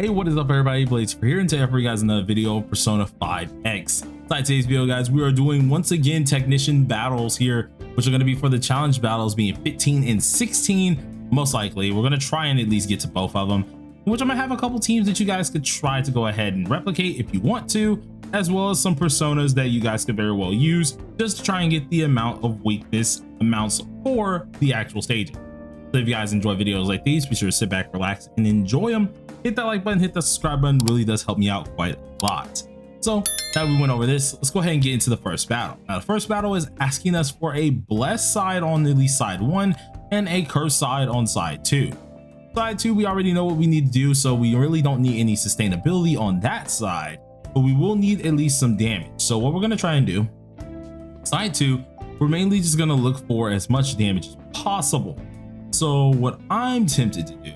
Hey, what is up everybody? Blades for here, and today for you guys another video of Persona 5X. Inside today's video, guys, we are doing once again technician battles here, which are going to be for the challenge battles being 15 and 16. Most likely we're going to try and at least get to both of them, which I'm gonna have a couple teams that you guys could try to go ahead and replicate if you want to, as well as some personas that you guys could very well use just to try and get the amount of weakness amounts for the actual staging. So if you guys enjoy videos like these, be sure to sit back, relax, and enjoy them. Hit that like button, hit the subscribe button, really does help me out quite a lot. So now we went over this, let's go ahead and get into the first battle. Now the first battle is asking us for a blessed side on at least side 1 and a cursed side on side 2. Side 2, we already know what we need to do, so we really don't need any sustainability on that side, but we will need at least some damage. So what we're going to try and do, side 2, we're mainly just going to look for as much damage as possible. So what I'm tempted to do,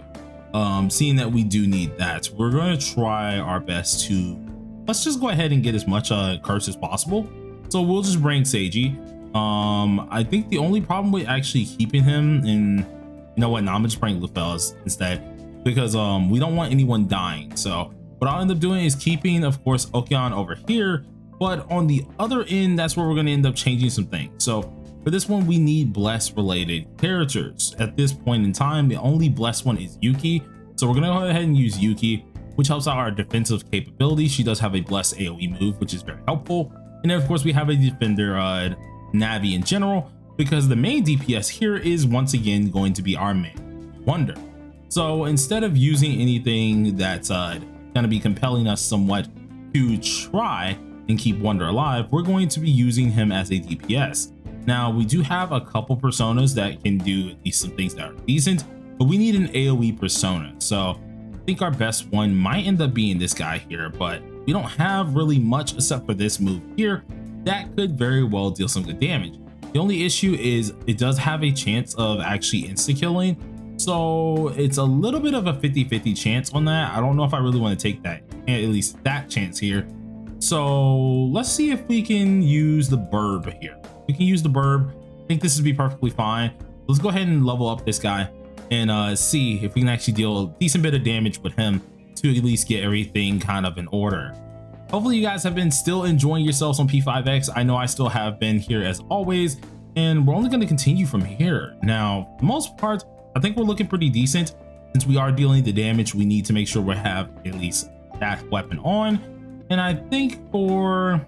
seeing that we do need that, we're going to try our best to, let's just go ahead and get as much curse as possible. So we'll just bring Seiji. I think the only problem with actually keeping him in, you know what, now I'm just bringing Lufels instead, because we don't want anyone dying. So what I'll end up doing is keeping, of course, Okeon over here, but on the other end, that's where we're going to end up changing some things. So for this one, we need blessed related characters. At this point in time, the only blessed one is Yuki. So we're going to go ahead and use Yuki, which helps out our defensive capability. She does have a blessed AoE move, which is very helpful. And then of course we have a defender, Navi in general, because the main DPS here is once again going to be our main Wonder. So instead of using anything that's going to be compelling us somewhat to try and keep Wonder alive, we're going to be using him as a DPS. Now we do have a couple personas that can do at least some things that are decent, but we need an AoE persona. So I think our best one might end up being this guy here, but we don't have really much except for this move here that could very well deal some good damage. The only issue is it does have a chance of actually insta-killing, so it's a little bit of a 50-50 chance on that. I don't know if I really want to take that, at least that chance here. So let's see if we can use the burb here. We can use the burb. I think this would be perfectly fine. Let's go ahead and level up this guy and see if we can actually deal a decent bit of damage with him to at least get everything kind of in order. Hopefully you guys have been still enjoying yourselves on P5X. I know I still have been here as always, and we're only going to continue from here. Now, for the most part, I think we're looking pretty decent. Since we are dealing the damage, we need to make sure we have at least that weapon on. And I think for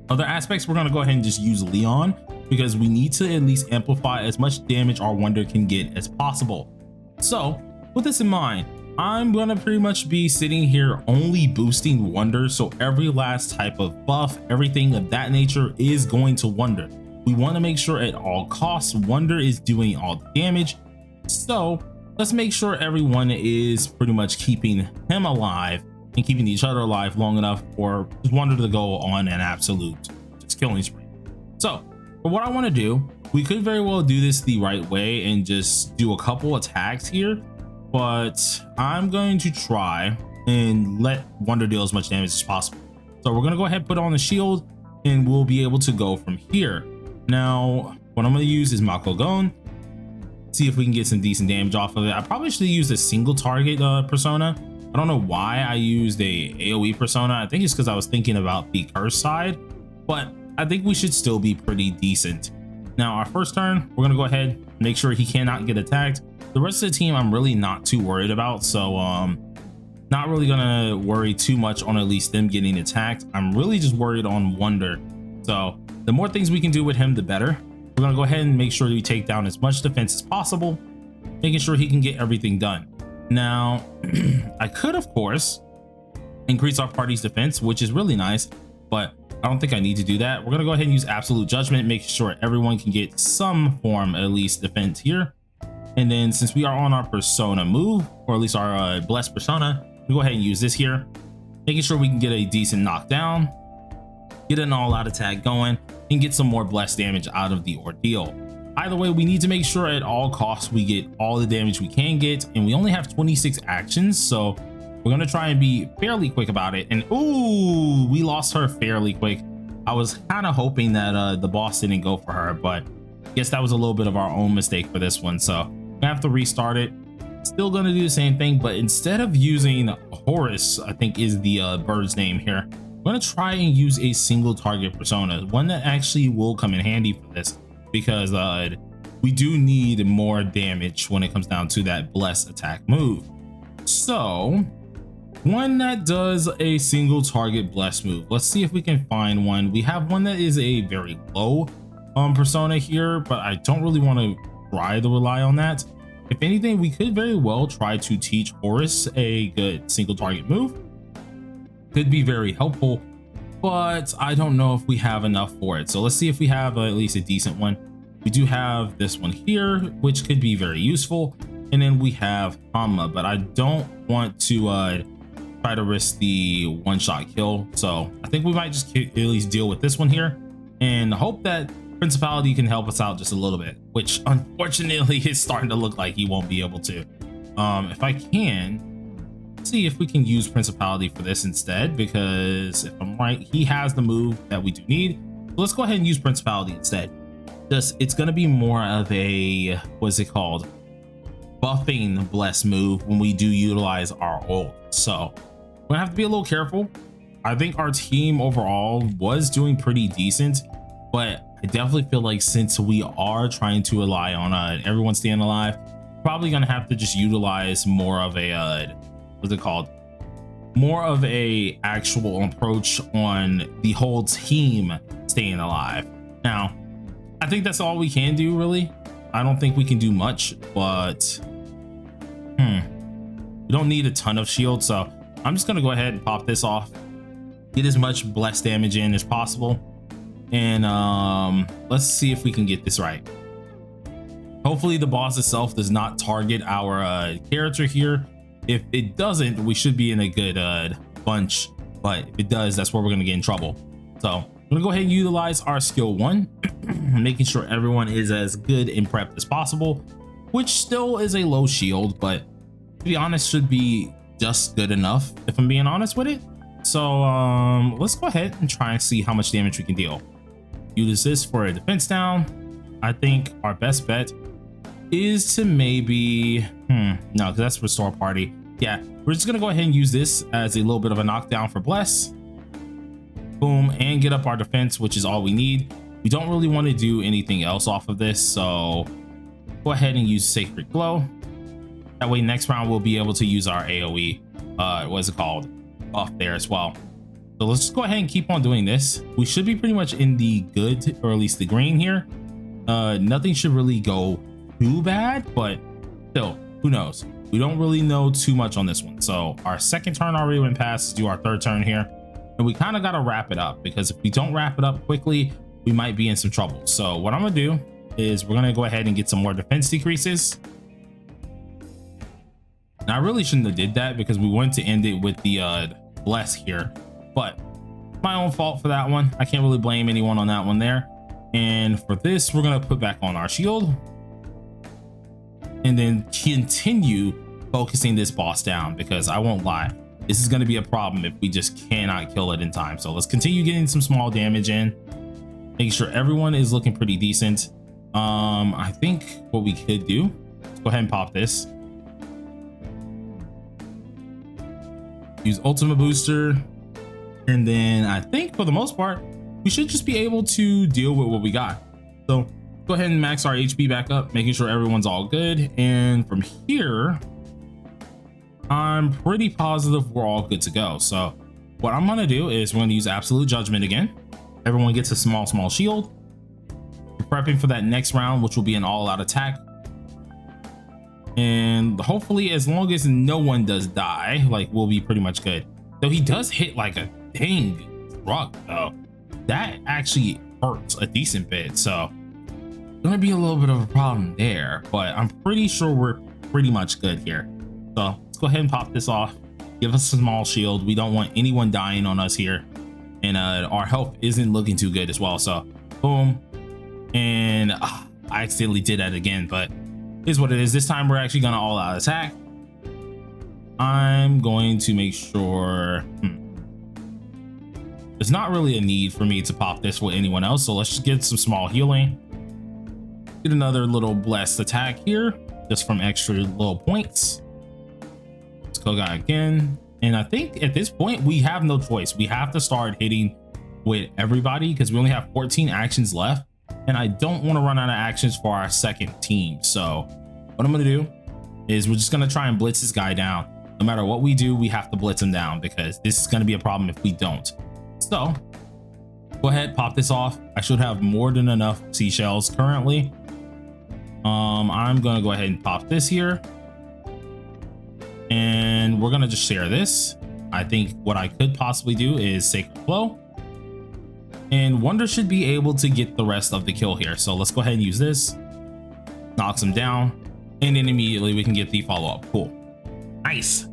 other aspects, we're going to go ahead and just use Leon, because we need to at least amplify as much damage our Wonder can get as possible. So with this in mind, I'm going to pretty much be sitting here only boosting Wonder. So every last type of buff, everything of that nature is going to Wonder. We want to make sure at all costs Wonder is doing all the damage. So let's make sure everyone is pretty much keeping him alive and keeping each other alive long enough for Wonder to go on an absolute just killing spree. So for what I want to do, we could very well do this the right way and just do a couple attacks here, but I'm going to try and let Wonder deal as much damage as possible. So we're going to go ahead and put on the shield and we'll be able to go from here. Now what I'm going to use is Makogon, see if we can get some decent damage off of it. I probably should use a single target persona. I don't know why I used a AoE persona. I think it's because I was thinking about the curse side, but I think we should still be pretty decent. Now our first turn, we're gonna go ahead, make sure he cannot get attacked. The rest of the team I'm really not too worried about, so not really gonna worry too much on at least them getting attacked. I'm really just worried on Wonder. So the more things we can do with him, the better. We're gonna go ahead and make sure that we take down as much defense as possible, making sure he can get everything done. Now I could of course increase our party's defense, which is really nice, but I don't think I need to do that. We're gonna go ahead and use absolute judgment, make sure everyone can get some form at least defense here. And then since we are on our persona move, or at least our blessed persona, we go ahead and use this here, making sure we can get a decent knockdown, get an all-out attack going, and get some more blessed damage out of the ordeal. Either way, we need to make sure at all costs we get all the damage we can get, and we only have 26 actions, so we're gonna try and be fairly quick about it. And ooh, we lost her fairly quick. I was kind of hoping that the boss didn't go for her, but I guess that was a little bit of our own mistake for this one. So we have to restart it. still gonna do the same thing, but instead of using Horus, I think is the bird's name here, I'm gonna try and use a single target persona, one that actually will come in handy for this, because we do need more damage when it comes down to that bless attack move. So one that does a single target bless move. Let's see if we can find one. We have one that is a very low persona here, but I don't really want to try to rely on that. If anything, we could very well try to teach Horus a good single target move. Could be very helpful, but I don't know if we have enough for it. So let's see if we have at least a decent one. We do have this one here, which could be very useful. And then we have Hamma, but I don't want to try to risk the one-shot kill. So I think we might just at least deal with this one here and hope that Principality can help us out just a little bit, which unfortunately is starting to look like he won't be able to. If I can see if we can use Principality for this instead, because if I'm right, he has the move that we do need. So let's go ahead and use Principality instead. Just it's going to be more of a, what's it called, buffing bless move when we do utilize our ult. So we're gonna have to be a little careful. I think our team overall was doing pretty decent, but I definitely feel like since we are trying to rely on everyone staying alive, probably gonna have to just utilize more of a what's it called, more of a actual approach on the whole team staying alive. Now I think that's all we can do, really. I don't think we can do much, but we don't need a ton of shield, so I'm just gonna go ahead and pop this off, get as much bless damage in as possible, and let's see if we can get this right. Hopefully the boss itself does not target our character here. If it doesn't, we should be in a good bunch, but if it does, that's where we're gonna get in trouble. So I'm gonna go ahead and utilize our skill 1, making sure everyone is as good and prepped as possible, which still is a low shield, but to be honest should be just good enough if I'm being honest with it. So let's go ahead and try and see how much damage we can deal. Use this for a defense down. I think our best bet is to maybe no, because that's restore party. Yeah, we're just gonna go ahead and use this as a little bit of a knockdown for bless. Boom, and get up our defense, which is all we need. We don't really want to do anything else off of this, so go ahead and use Sacred Glow. That way next round we'll be able to use our AoE what's it called, buff there as well. So let's just go ahead and keep on doing this. We should be pretty much in the good, or at least the green here. Nothing should really go too bad, but still, who knows? We don't really know too much on this one. So our second turn already went past. Let's do our third turn here, and we kind of got to wrap it up, because if we don't wrap it up quickly, we might be in some trouble. So what I'm gonna do is we're gonna go ahead and get some more defense decreases. And I really shouldn't have did that, because we wanted to end it with the bless here, but my own fault for that one. I can't really blame anyone on that one there. And for this, we're gonna put back on our shield and then continue focusing this boss down, because I won't lie, this is going to be a problem if we just cannot kill it in time. So let's continue getting some small damage in, making sure everyone is looking pretty decent. I think what we could do, let's go ahead and pop this, use ultimate booster, and then I think for the most part we should just be able to deal with what we got. So go ahead and max our HP back up, making sure everyone's all good, and from here I'm pretty positive we're all good to go. So what I'm gonna do is we're gonna use Absolute Judgment again. Everyone gets a small shield. We're prepping for that next round, which will be an all-out attack, and hopefully as long as no one does die, like, we'll be pretty much good. Though he does hit like a dang truck though, that actually hurts a decent bit, so gonna be a little bit of a problem there, but I'm pretty sure we're pretty much good here. So let's go ahead and pop this off, give us a small shield. We don't want anyone dying on us here, and our health isn't looking too good as well. So boom, and I accidentally did that again, but is what it is. This time we're actually gonna all out attack. I'm going to make sure there's not really a need for me to pop this with anyone else, so let's just get some small healing, get another little blessed attack here, just from extra little points. Let's go guy again. And I think at this point we have no choice. We have to start hitting with everybody because we only have 14 actions left. And I don't want to run out of actions for our second team. So what I'm going to do is we're just going to try and blitz this guy down. No matter what we do, we have to blitz him down because this is going to be a problem if we don't. So go ahead, pop this off. I should have more than enough seashells currently. I'm going to go ahead and pop this here. And we're going to just share this. I think what I could possibly do is Sacred Flow. And Wonder should be able to get the rest of the kill here. So let's go ahead and use this. Knocks him down. And then immediately we can get the follow-up. Cool. Nice.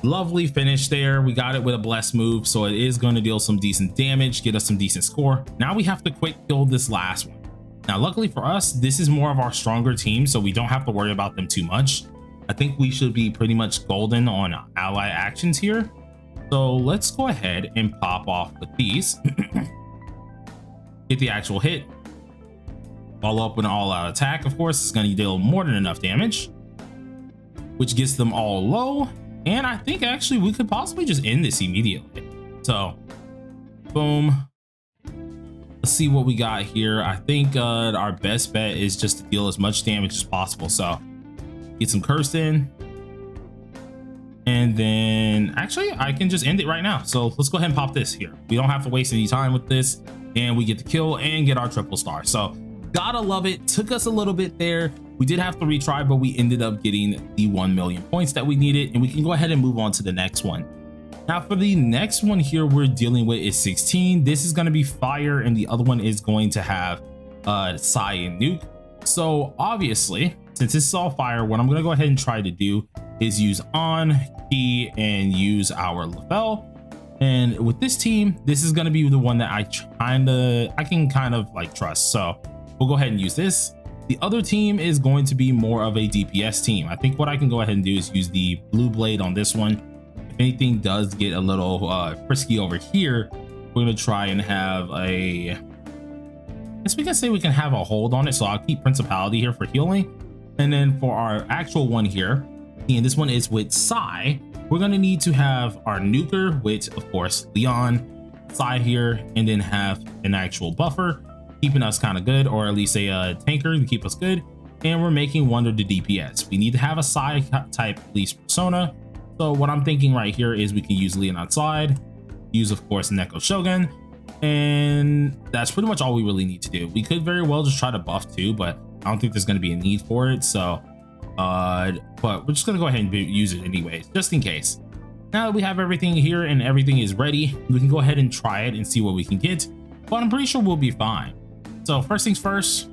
Lovely finish there. We got it with a blessed move. So it is going to deal some decent damage, get us some decent score. Now we have to quick kill this last one. Now, luckily for us, this is more of our stronger team, so we don't have to worry about them too much. I think we should be pretty much golden on ally actions here. So let's go ahead and pop off with these. Get the actual hit. Follow up with an all-out attack. Of course, it's going to deal more than enough damage, which gets them all low. And I think actually we could possibly just end this immediately. So, boom. Let's see what we got here. I think our best bet is just to deal as much damage as possible. So, get some cursed in. And then actually I can just end it right now. So let's go ahead and pop this here. We don't have to waste any time with this, and we get the kill and get our triple star. So gotta love it. Took us a little bit there. We did have to retry, but we ended up getting the 1 million points that we needed, and we can go ahead and move on to the next one. Now for the next one here we're dealing with is 16. This is going to be fire, and the other one is going to have Psy and Nuke. So obviously, since this is all fire, what I'm going to go ahead and try to do is use on key and use our Lavelle. And with this team, this is going to be the one that I can kind of like trust. So we'll go ahead and use this. The other team is going to be more of a DPS team. I think what I can go ahead and do is use the blue blade on this one. If anything does get a little frisky over here, we're going to try and have a, I guess we can say we can have a hold on it. So I'll keep Principality here for healing. And then for our actual one here, and this one is with Psy, we're going to need to have our nuker with, of course, Leon, Psy here, and then have an actual buffer, keeping us kind of good, or at least a tanker to keep us good. And we're making Wonder the DPS. We need to have a Psy type police persona. So what I'm thinking right here is we can use Leon outside, use, of course, Neko Shogun, and that's pretty much all we really need to do. We could very well just try to buff too, but I don't think there's going to be a need for it. So but we're just going to go ahead and use it anyways, just in case. Now that we have everything here and everything is ready, we can go ahead and try it and see what we can get, but I'm pretty sure we'll be fine. So first things first,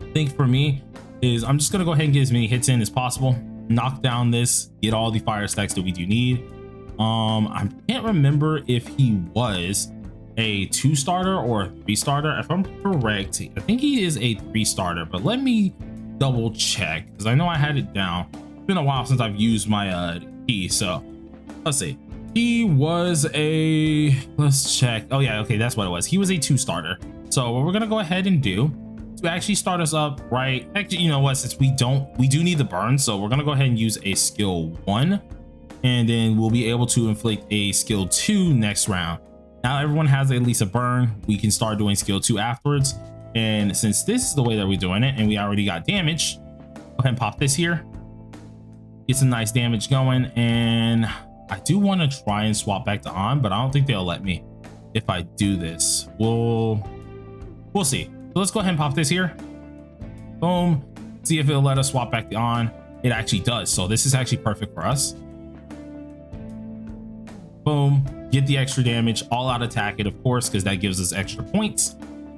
I think for me is I'm just going to go ahead and get as many hits in as possible, knock down this, get all the fire stacks that we do need. I can't remember if he was a 2-starter or a 3-starter. If I'm correct, I think he is a 3-starter, but let me double check because I know I had it down. It's been a while since I've used my key, so let's see. He was a, let's check. Oh yeah, okay, that's what it was. He was a 2-starter. So what we're gonna go ahead and do to actually start us up, right? Actually, you know what? Since we do need the burn, so we're gonna go ahead and use a skill 1, and then we'll be able to inflict a skill 2 next round. Now everyone has at least a burn. We can start doing skill 2 afterwards. And since this is the way that we're doing it, and we already got damage, go ahead and pop this here. Get some nice damage going. And I do want to try and swap back to on, but I don't think they'll let me if I do this. We'll see. So let's go ahead and pop this here. Boom. See if it'll let us swap back to on. It actually does. So this is actually perfect for us. Boom. Get the extra damage, all out attack it, of course, because that gives us extra points.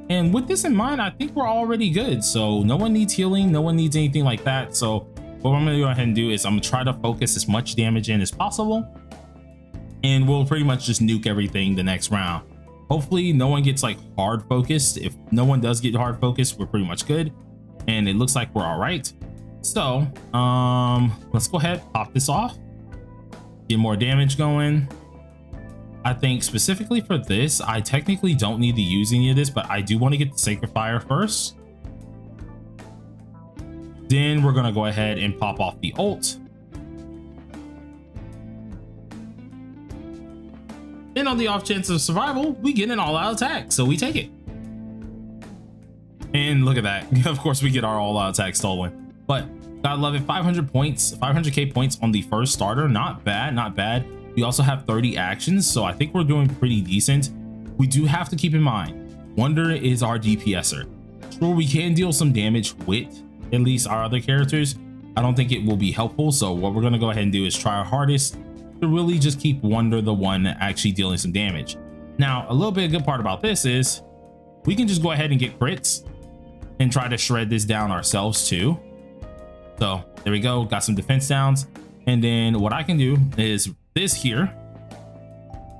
And with this in mind, I think we're already good. So no one needs healing, no one needs anything like that. So what I'm gonna go ahead and do is I'm gonna try to focus as much damage in as possible, and we'll pretty much just nuke everything the next round. Hopefully no one gets like hard focused. If no one does get hard focused, we're pretty much good, and it looks like we're all right. So let's go ahead, pop this off, get more damage going. I think specifically for this, I technically don't need to use any of this, but I do want to get the Sacred Fire first. Then we're gonna go ahead and pop off the ult. And on the off chance of survival, we get an all-out attack, so we take it. And look at that. Of course, we get our all-out attack stolen. But gotta love it. 500 points, 500k points on the first starter. Not bad, not bad. We also have 30 actions, so I think we're doing pretty decent. We do have to keep in mind, Wonder is our DPSer. Sure, we can deal some damage with at least our other characters. I don't think it will be helpful, so what we're gonna go ahead and do is try our hardest to really just keep Wonder the one actually dealing some damage. Now, a little bit of good part about this is we can just go ahead and get crits and try to shred this down ourselves too. So there we go, got some defense downs. And then what I can do is this here,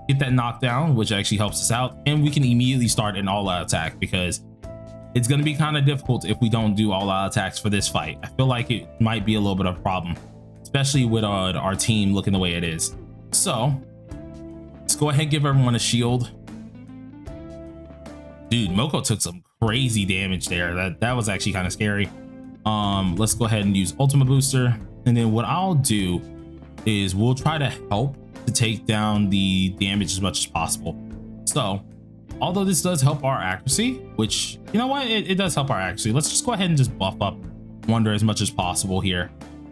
get that knockdown, which actually helps us out. And we can immediately start an all-out attack because it's going to be kind of difficult if we don't do all-out attacks for this fight. I feel like it might be a little bit of a problem, especially with our team looking the way it is. So let's go ahead and give everyone a shield. Dude, Moko took some crazy damage there. That was actually kind of scary. Let's go ahead and use Ultimate Booster. And then what I'll do is we'll try to help to take down the damage as much as possible. So although this does help our accuracy, which, you know what, it does help our accuracy. Let's just go ahead and just buff up Wonder as much as possible here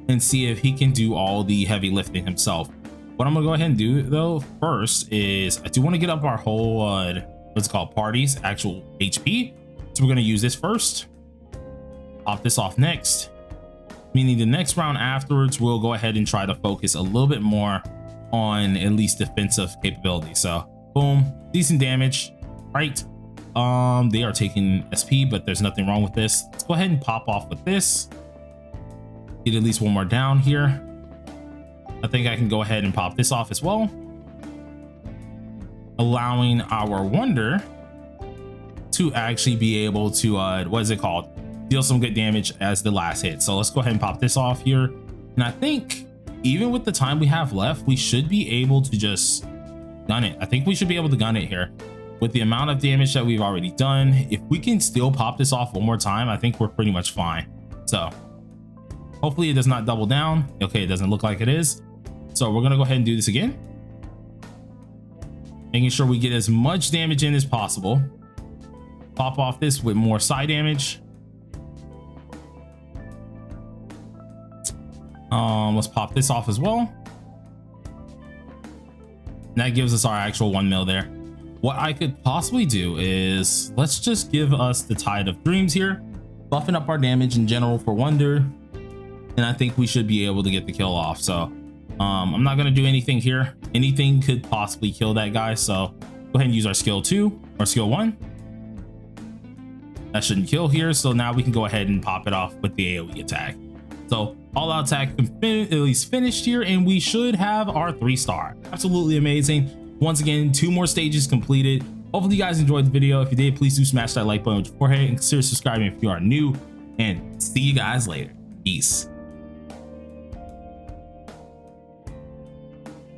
and see if he can do all the heavy lifting himself. What I'm gonna go ahead and do though first is I do want to get up our whole what's called party's actual HP. So we're gonna use this first, pop this off next, meaning the next round afterwards we'll go ahead and try to focus a little bit more on at least defensive capability. So boom, decent damage, right? They are taking SP, but there's nothing wrong with this. Let's go ahead and pop off with this, get at least one more down here. I think I can go ahead and pop this off as well, allowing our Wonder to actually be able to what is it called, deal some good damage as the last hit. So let's go ahead and pop this off here. And I think even with the time we have left, we should be able to just gun it. I think we should be able to gun it here with the amount of damage that we've already done. If we can still pop this off one more time, I think we're pretty much fine. So hopefully it does not double down. Okay, it doesn't look like it is. So we're gonna go ahead and do this again, making sure we get as much damage in as possible. Pop off this with more side damage. Let's pop this off as well. And that gives us our actual 1 mil there. What I could possibly do is let's just give us the Tide of Dreams here, buffing up our damage in general for Wonder, and I think we should be able to get the kill off. So I'm not going to do anything here. Anything could possibly kill that guy, so go ahead and use our skill 2 or skill 1. That shouldn't kill here, so now we can go ahead and pop it off with the AoE attack. So all out attack at least finished here, and we should have our 3-star. Absolutely amazing. Once again, 2 more stages completed. Hopefully you guys enjoyed the video. If you did, please do smash that like button with your forehead and consider subscribing if you are new, and see you guys later. Peace.